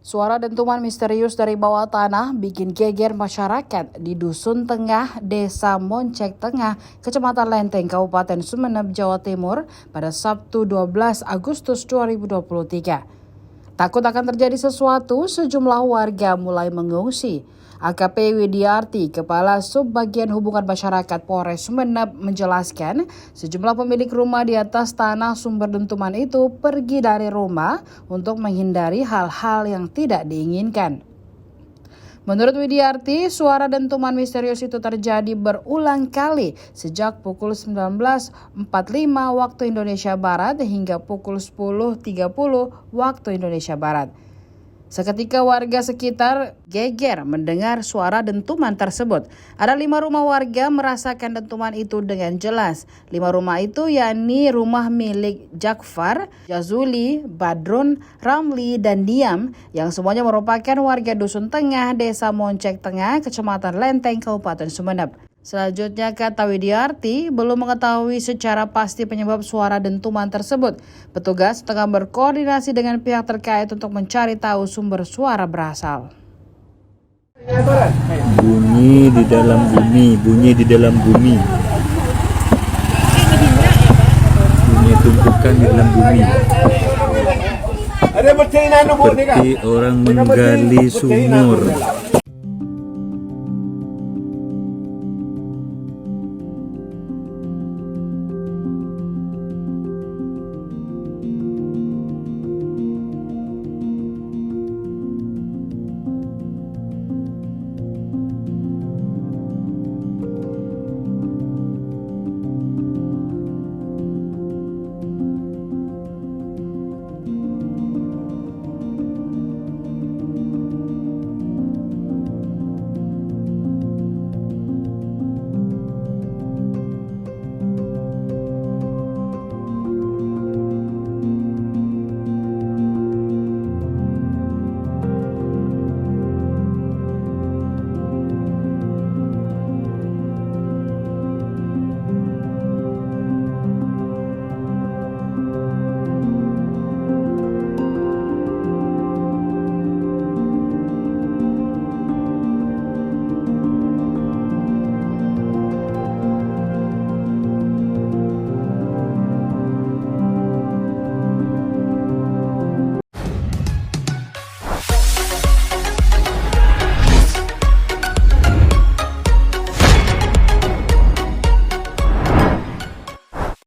Suara dentuman misterius dari bawah tanah bikin geger masyarakat di Dusun Tengah, Desa Moncek Tengah, Kecamatan Lenteng, Kabupaten Sumeneb, Jawa Timur pada Sabtu 12 Agustus 2023. Takut akan terjadi sesuatu, sejumlah warga mulai mengungsi. AKP Widiarti, Kepala Subbagian Hubungan Masyarakat Polres Sumeneb menjelaskan, sejumlah pemilik rumah di atas tanah sumber dentuman itu pergi dari rumah untuk menghindari hal-hal yang tidak diinginkan. Menurut Widiarti, suara dentuman misterius itu terjadi berulang kali sejak pukul 19.45 waktu Indonesia Barat hingga pukul 10.30 waktu Indonesia Barat. Seketika warga sekitar geger mendengar suara dentuman tersebut. Ada 5 rumah warga merasakan dentuman itu dengan jelas. 5 rumah itu yakni rumah milik Jakfar, Jazuli, Badrun, Ramli, dan Diam yang semuanya merupakan warga Dusun Tengah, Desa Moncek Tengah, Kecamatan Lenteng, Kabupaten Sumeneb. Selanjutnya, kata Widiarti, belum mengetahui secara pasti penyebab suara dentuman tersebut. Petugas tengah berkoordinasi dengan pihak terkait untuk mencari tahu sumber suara berasal. Bunyi di dalam bumi, bunyi di dalam bumi. Bunyi tumpukan di dalam bumi. Seperti orang menggali sumur.